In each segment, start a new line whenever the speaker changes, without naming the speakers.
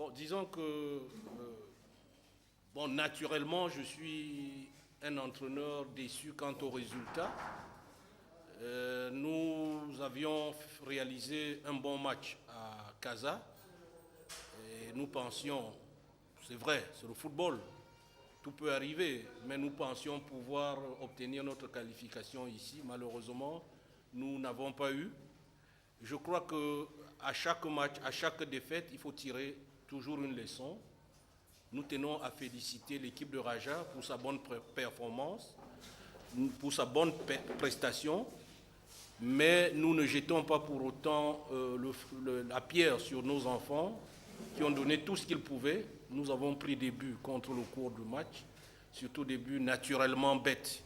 Bon, disons que, bon, naturellement, je suis un entraîneur déçu quant au résultat. Nous avions réalisé un bon match à Casa et nous pensions, c'est vrai, c'est le football, tout peut arriver, mais nous pensions pouvoir obtenir notre qualification ici. Malheureusement, nous n'avons pas eu. Je crois qu'à chaque match, à chaque défaite, il faut tirer toujours une leçon. Nous tenons à féliciter l'équipe de Raja pour sa bonne performance, pour sa bonne prestation, mais nous ne jetons pas pour autant la pierre sur nos enfants qui ont donné tout ce qu'ils pouvaient. Nous avons pris des buts contre le cours du match, surtout des buts naturellement bêtes.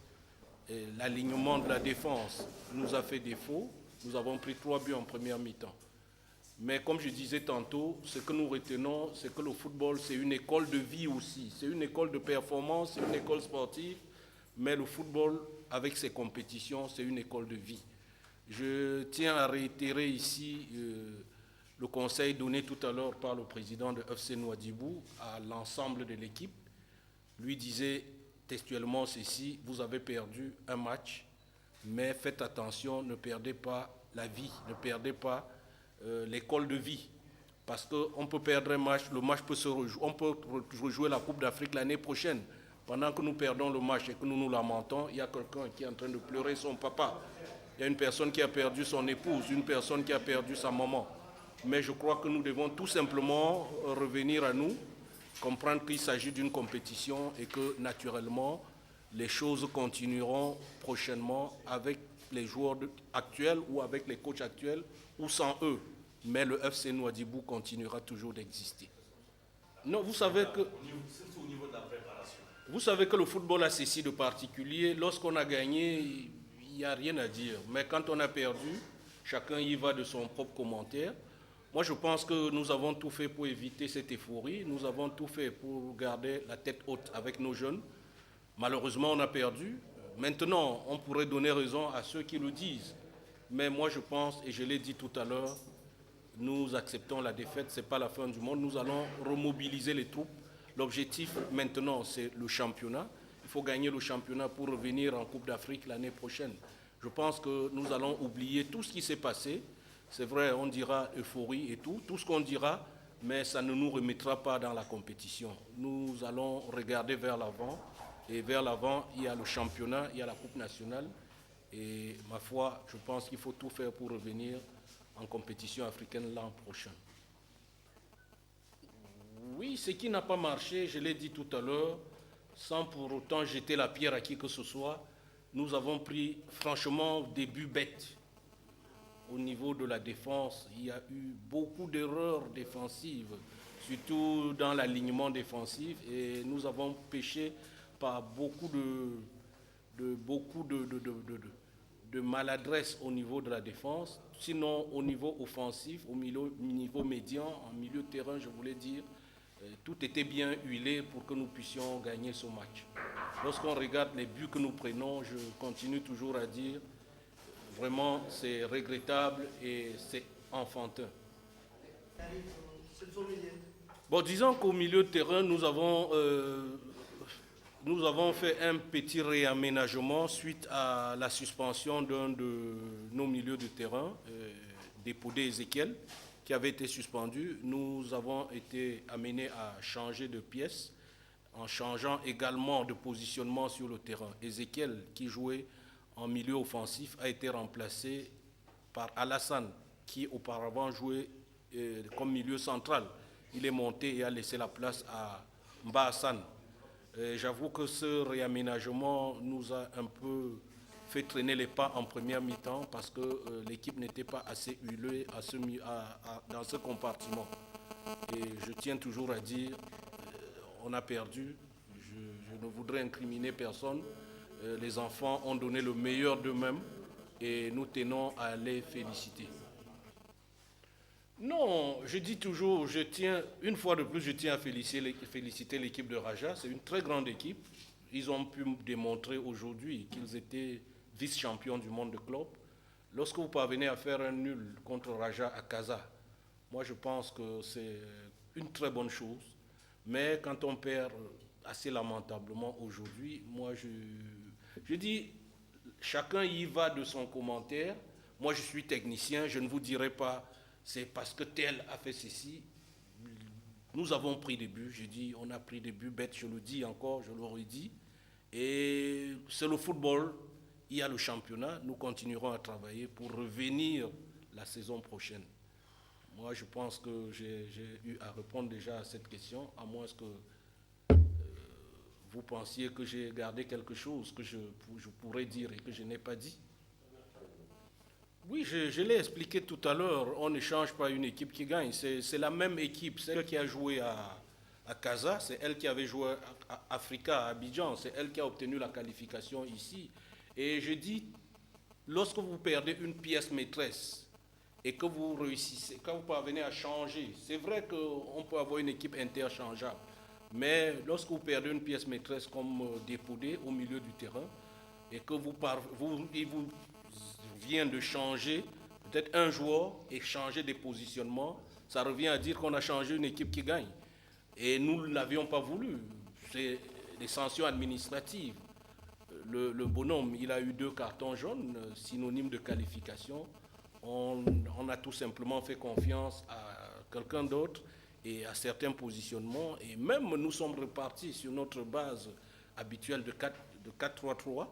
L'alignement de la défense nous a fait défaut. Nous avons pris 3 buts en première mi-temps. Mais comme je disais tantôt, ce que nous retenons, c'est que le football, c'est une école de vie aussi. C'est une école de performance, c'est une école sportive. Mais le football, avec ses compétitions, c'est une école de vie. Je tiens à réitérer ici le conseil donné tout à l'heure par le président de FC Nouadhibou à l'ensemble de l'équipe. Lui disait textuellement ceci: vous avez perdu un match, mais faites attention, ne perdez pas la vie, ne perdez pas l'école de vie. Parce qu'on peut perdre un match, le match peut se rejouer, on peut rejouer la Coupe d'Afrique l'année prochaine. Pendant que nous perdons le match et que nous nous lamentons, il y a quelqu'un qui est en train de pleurer son papa. Il y a une personne qui a perdu son épouse, une personne qui a perdu sa maman. Mais je crois que nous devons tout simplement revenir à nous, comprendre qu'il s'agit d'une compétition et que naturellement, les choses continueront prochainement avec les joueurs actuels ou avec les coachs actuels ou sans eux. Mais le FC Nouadhibou continuera toujours d'exister. Non, vous savez que...
Surtout au niveau de la préparation.
Vous savez que le football a ceci de particulier. Lorsqu'on a gagné, il n'y a rien à dire. Mais quand on a perdu, chacun y va de son propre commentaire. Moi, je pense que nous avons tout fait pour éviter cette euphorie. Nous avons tout fait pour garder la tête haute avec nos jeunes. Malheureusement, on a perdu. Maintenant, on pourrait donner raison à ceux qui le disent. Mais moi, je pense, et je l'ai dit tout à l'heure, nous acceptons la défaite, ce n'est pas la fin du monde. Nous allons remobiliser les troupes. L'objectif maintenant, c'est le championnat. Il faut gagner le championnat pour revenir en Coupe d'Afrique l'année prochaine. Je pense que nous allons oublier tout ce qui s'est passé. C'est vrai, on dira euphorie et tout ce qu'on dira, mais ça ne nous remettra pas dans la compétition. Nous allons regarder vers l'avant. Et vers l'avant, il y a le championnat, il y a la Coupe nationale. Et ma foi, je pense qu'il faut tout faire pour revenir en compétition africaine l'an prochain. Oui, ce qui n'a pas marché, je l'ai dit tout à l'heure, sans pour autant jeter la pierre à qui que ce soit, nous avons pris franchement des buts bêtes. Au niveau de la défense, il y a eu beaucoup d'erreurs défensives, surtout dans l'alignement défensif, et nous avons péché par beaucoup de maladresse au niveau de la défense. Sinon, au niveau offensif, au niveau médian, en milieu de terrain, je voulais dire, tout était bien huilé pour que nous puissions gagner ce match. Lorsqu'on regarde les buts que nous prenons, je continue toujours à dire, vraiment, c'est regrettable et c'est enfantin. Bon, disons qu'au milieu de terrain, nous avons fait un petit réaménagement suite à la suspension d'un de nos milieux de terrain, Dépodé Ezekiel, qui avait été suspendu. Nous avons été amenés à changer de pièce, en changeant également de positionnement sur le terrain. Ezekiel, qui jouait en milieu offensif, a été remplacé par Alassane, qui auparavant jouait comme milieu central. Il est monté et a laissé la place à Mba Hassan. J'avoue que ce réaménagement nous a un peu fait traîner les pas en première mi-temps parce que l'équipe n'était pas assez huilée dans ce compartiment. Et je tiens toujours à dire, on a perdu. Je ne voudrais incriminer personne. Les enfants ont donné le meilleur d'eux-mêmes et nous tenons à les féliciter. Non, je dis toujours, une fois de plus, je tiens à féliciter l'équipe de Raja. C'est une très grande équipe. Ils ont pu démontrer aujourd'hui qu'ils étaient vice-champions du monde de club. Lorsque vous parvenez à faire un nul contre Raja à Casa, moi je pense que une très bonne chose. Mais quand on perd assez lamentablement aujourd'hui, moi je dis, chacun y va de son commentaire. Moi je suis technicien, je ne vous dirai pas c'est parce que tel a fait ceci. Nous avons pris des buts, je dis on a pris des buts bêtes, je le dis encore, je le redis. Et c'est le football, il y a le championnat, nous continuerons à travailler pour revenir la saison prochaine. Moi, je pense que j'ai eu à répondre déjà à cette question, à moins que vous pensiez que j'ai gardé quelque chose que je pourrais dire et que je n'ai pas dit. Oui, je l'ai expliqué tout à l'heure, on ne change pas une équipe qui gagne, c'est la même équipe, celle qui a joué à Casa, c'est elle qui avait joué à Africa, à Abidjan, c'est elle qui a obtenu la qualification ici. Et je dis, lorsque vous perdez une pièce maîtresse et que vous réussissez, quand vous parvenez à changer, c'est vrai qu'on peut avoir une équipe interchangeable, mais lorsque vous perdez une pièce maîtresse comme Dépodé au milieu du terrain et que il vous vient de changer peut-être un joueur et changer des positionnements, ça revient à dire qu'on a changé une équipe qui gagne. Et nous ne l'avions pas voulu. C'est des sanctions administratives. Le bonhomme, il a eu 2 cartons jaunes, synonyme de qualification. On a tout simplement fait confiance à quelqu'un d'autre et à certains positionnements. Et même nous sommes repartis sur notre base habituelle de 4-3-3.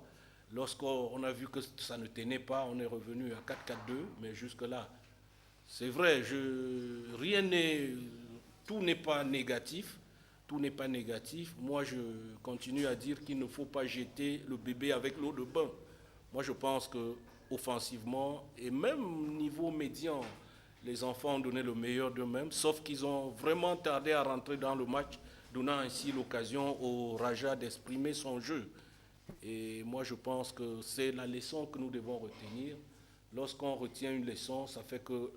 Lorsqu'on a vu que ça ne tenait pas, on est revenu à 4-4-2. Mais jusque-là, c'est vrai, tout n'est pas négatif. Tout n'est pas négatif. Moi, je continue à dire qu'il ne faut pas jeter le bébé avec l'eau de bain. Moi, je pense qu'offensivement, et même niveau médian, les enfants ont donné le meilleur d'eux-mêmes, sauf qu'ils ont vraiment tardé à rentrer dans le match, donnant ainsi l'occasion au Raja d'exprimer son jeu. Et moi, je pense que c'est la leçon que nous devons retenir. Lorsqu'on retient une leçon, ça fait que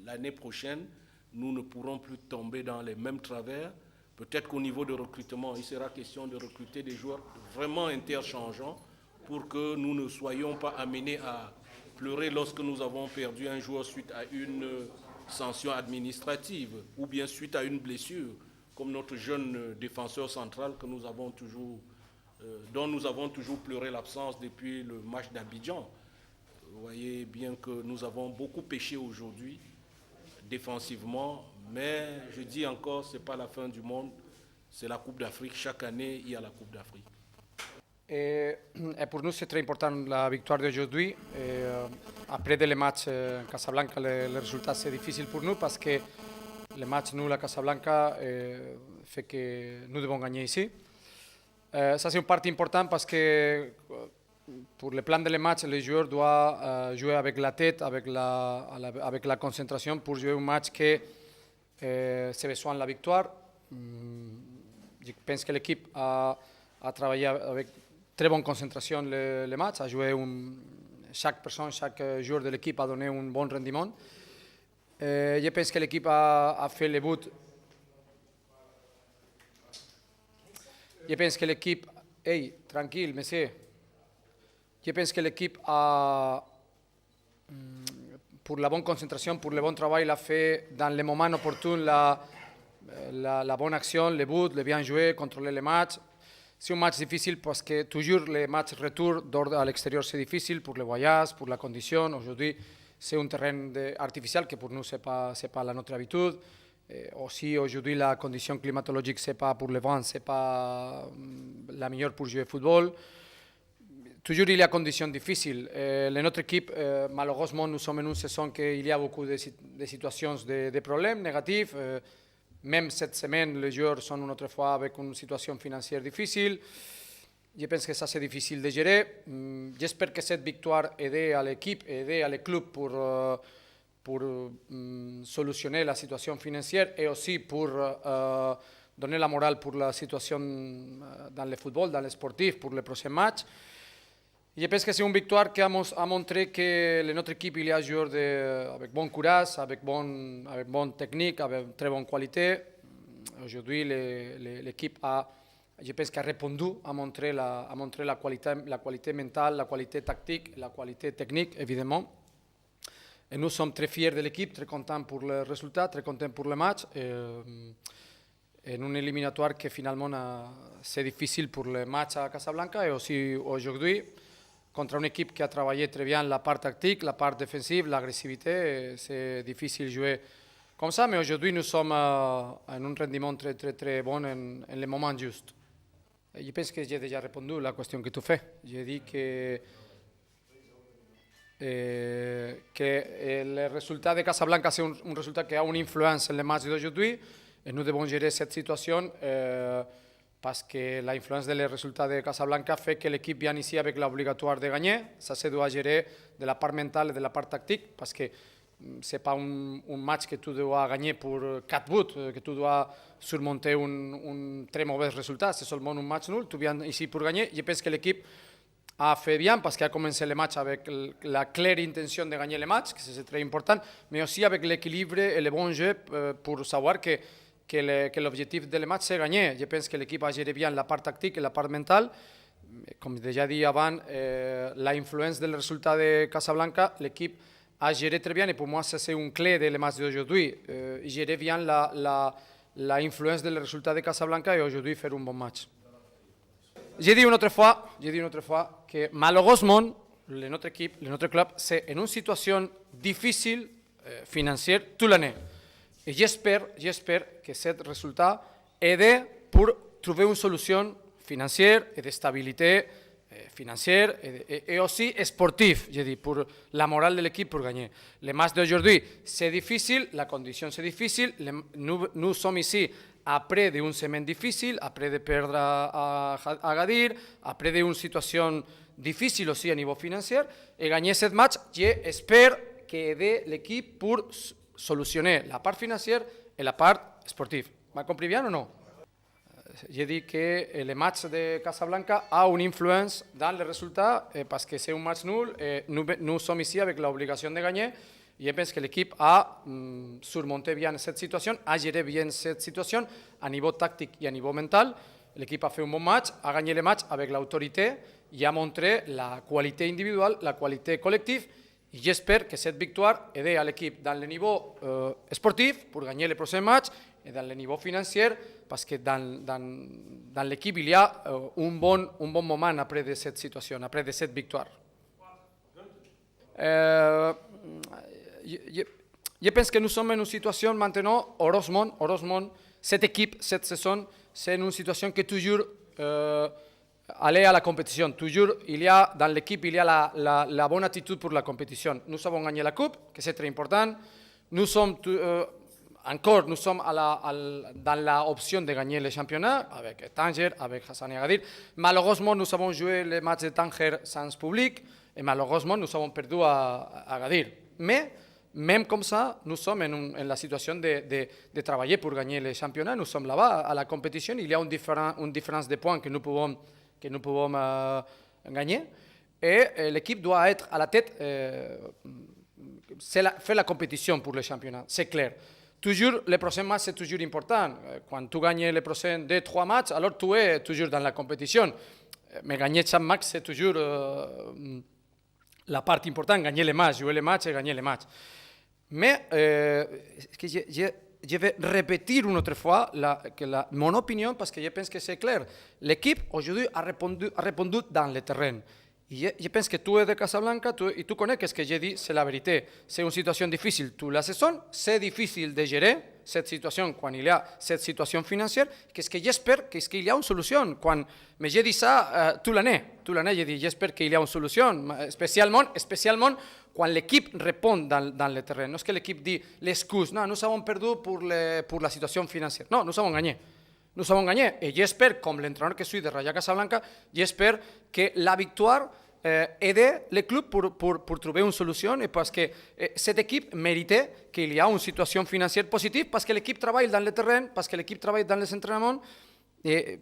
l'année prochaine, nous ne pourrons plus tomber dans les mêmes travers. Peut-être qu'au niveau de recrutement, il sera question de recruter des joueurs vraiment interchangeants pour que nous ne soyons pas amenés à pleurer lorsque nous avons perdu un joueur suite à une sanction administrative ou bien suite à une blessure, comme notre jeune défenseur central que nous avons toujours, dont nous avons toujours pleuré l'absence depuis le match d'Abidjan. Vous voyez bien que nous avons beaucoup péché aujourd'hui défensivement, mais je dis encore, ce n'est pas la fin du monde, c'est la Coupe d'Afrique. Chaque année, il y a la Coupe d'Afrique.
Et pour nous, c'est très important la victoire d'aujourd'hui. Après le match à Casablanca, le résultat c'est difficile pour nous parce que le match nul à Casablanca fait que nous devons gagner ici. Ça c'est une partie importante parce que pour le plan de match, les joueurs doivent jouer avec la tête, avec la concentration pour jouer un match qui c'est besoin de la victoire. Je pense que l'équipe a travaillé avec très bonne concentration le match, a joué chaque personne, chaque joueur de l'équipe a donné un bon rendement. Je pense que l'équipe a fait le but. Je pense que l'équipe, hey, tranquille, monsieur. Je pense que l'équipe a, pour la bonne concentration, pour le bon travail, l'a fait dans les moments opportuns, la bonne action, le but, le bien joué, contrôler le match. C'est un match difficile parce que toujours les matchs retour à l'extérieur c'est difficile pour le voyage, pour la condition. Aujourd'hui, c'est un terrain artificiel que pour nous, ce n'est pas la notre habitude. Aussi, aujourd'hui, la condition climatologique, ce n'est pas pour le vent, ce n'est pas la meilleure pour jouer au football. Toujours, il y a conditions difficiles. Notre équipe, malheureusement, nous sommes en une saison où il y a beaucoup de situations, de problèmes négatifs. Même cette semaine, les joueurs sont une autre fois avec une situation financière difficile. Je pense que ça, c'est difficile de gérer. J'espère que cette victoire aide à l'équipe, aide à le club pour solutionner la situation financière et aussi pour donner la morale pour la situation dans le football, dans le sportif, pour les prochains matchs. Je pense que c'est une victoire qui a montré que notre équipe il y a des joueurs avec bon courage, avec bonne technique, avec très bonne qualité. Aujourd'hui, l'équipe je pense qu'a répondu, a montré la qualité mentale, la qualité tactique, la qualité technique, évidemment. Et nous sommes très fiers de l'équipe, très contents pour le résultat, très contents pour le match. En un éliminatoire que finalement c'est difficile pour le match à Casablanca et aussi aujourd'hui contre une équipe qui a travaillé très bien la part tactique, la part défensive, l'agressivité. C'est difficile de jouer comme ça, mais aujourd'hui nous sommes en un rendement très, très, très bon en le moment juste. Je pense que j'ai déjà répondu à la question que tu fais. J'ai dit que le résultat de Casablanca c'est un résultat qui a une influence sur le match d'aujourd'hui et nous devons gérer cette situation parce que l'influence des résultats de Casablanca fait que l'équipe vienne ici avec l'obligatoire de gagner. Ça se doit gérer de la part mentale et de la part tactique parce que ce n'est pas un match que tu dois gagner pour 4 buts, que tu dois surmonter un très mauvais résultat. C'est seulement un match nul, tu viens ici pour gagner. Je pense que l'équipe a fait bien parce qu'elle a commencé le match avec la claire intention de gagner le match, que c'est très important, mais aussi avec l'équilibre et le bon jeu pour savoir que l'objectif de le match c'est gagner. Je pense que l'équipe a géré bien la part tactique et la part mentale. Comme déjà dit avant, l'influence du résultat de Casablanca, l'équipe a géré très bien et pour moi ça c'est une clé de le match d'aujourd'hui. Gérer bien l'influence du résultat de Casablanca et aujourd'hui faire un bon match. J'ai dit une autre fois que malheureusement, notre équipe, notre club, c'est en une situation difficile financière toute l'année. Et j'espère que ce résultat aide pour trouver une solution financière et de stabilité financière et aussi sportive, j'ai dit, pour la morale de l'équipe pour gagner. Le match d'aujourd'hui, c'est difficile, la condition c'est difficile, nous sommes ici après d'une semaine difficile, après de perdre à Agadir, après d'une situation difficile aussi à niveau financier, et gagner ce match, j'espère qu'aider l'équipe pour solutionner la part financière et la part sportive. M'as compris bien ou non? J'ai dit que le match de Casablanca a une influence dans le résultat parce que c'est un match nul et nous sommes ici avec l'obligation de gagner. Je pense que l'équipe a surmonté bien cette situation, a géré bien cette situation à niveau tactique et à niveau mental. L'équipe a fait un bon match, a gagné le match avec l'autorité et a montré la qualité individuelle, la qualité collective. Et j'espère que cette victoire aide à l'équipe dans le niveau sportif pour gagner le prochain match et dans le niveau financier parce que dans l'équipe il y a un bon moment après de cette situation, après de cette victoire. Je pense que nous sommes en une situation maintenant, heureusement, cette équipe, cette saison, c'est une situation que toujours aller à la compétition. Toujours, dans l'équipe, il y a la bonne attitude pour la compétition. Nous avons gagné la coupe, que c'est très important. Nous sommes dans l'option de gagner le championnat avec Tanger, avec Hassan et Agadir. Malheureusement, nous avons joué le match de Tanger sans public et malheureusement, nous avons perdu à Agadir. Mais même comme ça, nous sommes en la situation de travailler pour gagner le championnat. Nous sommes là-bas à la compétition. Il y a une différence de points que nous pouvons gagner. Et l'équipe doit être à la tête, faire la compétition pour le championnat, c'est clair. Toujours, le prochain match, c'est toujours important. Quand tu gagnes les prochains 2-3 matchs, alors tu es toujours dans la compétition. Mais gagner chaque match, c'est toujours la part importante, gagner les matchs, jouer les matchs et gagner les matchs. Mais je vais répéter une autre fois mon opinion parce que je pense que c'est clair. L'équipe aujourd'hui a répondu dans le terrain. Et je pense que tu es de Casablanca et tu connais que ce que j'ai dit, c'est la vérité. C'est une situation difficile. Toute la saison, c'est difficile de gérer cette situation quand il y a cette situation financière. Qu'est-ce que j'espère qu'il y a une solution. Mais j'ai dit ça toute l'année. Toute l'année, j'ai dit j'espère qu'il y a une solution. Spécialement quand l'équipe répond dans le terrain. Non est-ce que l'équipe dit l'excuse. Non, nous avons perdu pour la situation financière. Non, nous avons gagné. Nous avons gagné. Et j'espère, comme l'entraîneur que je suis de Raja Casablanca, j'espère que la victoire aide le club pour trouver une solution et parce que cette équipe méritait qu'il y ait une situation financière positive parce que l'équipe travaille dans le terrain, parce que l'équipe travaille dans les entraînements. Et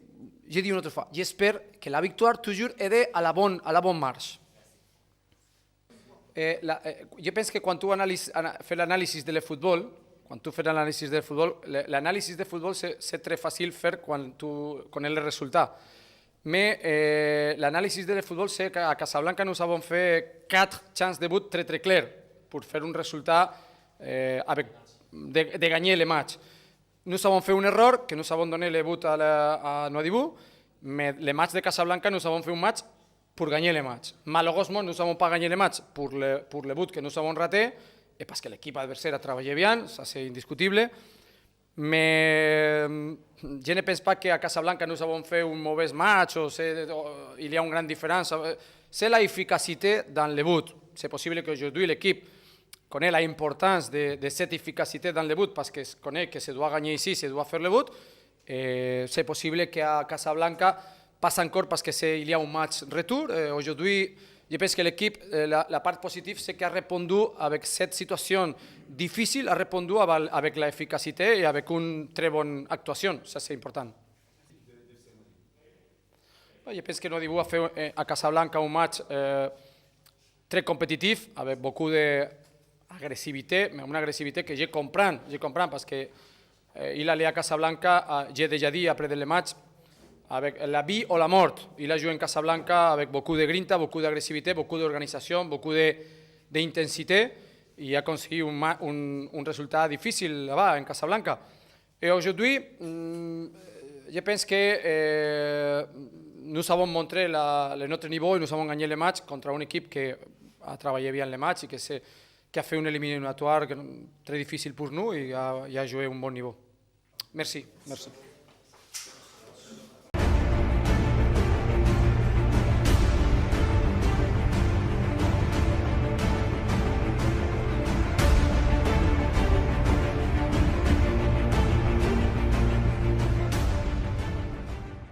j'ai dit une autre fois, j'espère que la victoire toujours aide à la bonne marche. Je pense que quand tu fais l'analyse du football, quand tu fais l'analyse del football, c'est très facile de faire quand tu connais le résultat. Mais l'analyse del football, c'est qu'à Casablanca, nous avons fait 4 chances de but très très claires faire un résultat de gagner le match. Nous avons fait un erreur, que nous avons donné le but à Nouadhibou, mais le match de Casablanca, nous avons fait un match pour gagner le match. Malheureusement, nous n'avons pas gagné le match pour le but que nous avons raté, et parce que l'équipe adversaire a travaillé bien, ça c'est indiscutible. Mais je ne pense pas qu'à Casablanca nous avons fait un mauvais match, il y a une grande différence. C'est l'efficacité dans le but. C'est possible qu'aujourd'hui l'équipe connaît l'importance de cette efficacité dans le but parce qu'elle connaît que se doit gagner ici, se doit faire le but. C'est possible qu'à Casablanca passe encore parce qu'il y a un match retour. Aujourd'hui, je pense que l'équipe, la part positive, c'est qu'elle a répondu avec cette situation difficile, a répondu avec l'efficacité et avec une très bonne actuation. Ça, c'est important. Je pense que Nouadhibou a fait à Casablanca un match très compétitif, avec beaucoup d'agressivité, mais une agressivité que je comprends parce que il allait à Casablanca, j'ai déjà dit après le match, avec la vie ou la mort. Il a joué en Casablanca avec beaucoup de grinta, beaucoup d'agressivité, beaucoup d'organisation, beaucoup d'intensité, et a conseguit un résultat difficile là-bas, en Casablanca. Et aujourd'hui, je pense que nous avons montré notre niveau et nous avons gagné le match contre une équipe qui a travaillé bien le match et qui a fait une éliminatoire très difficile pour nous et a joué un bon niveau. Merci.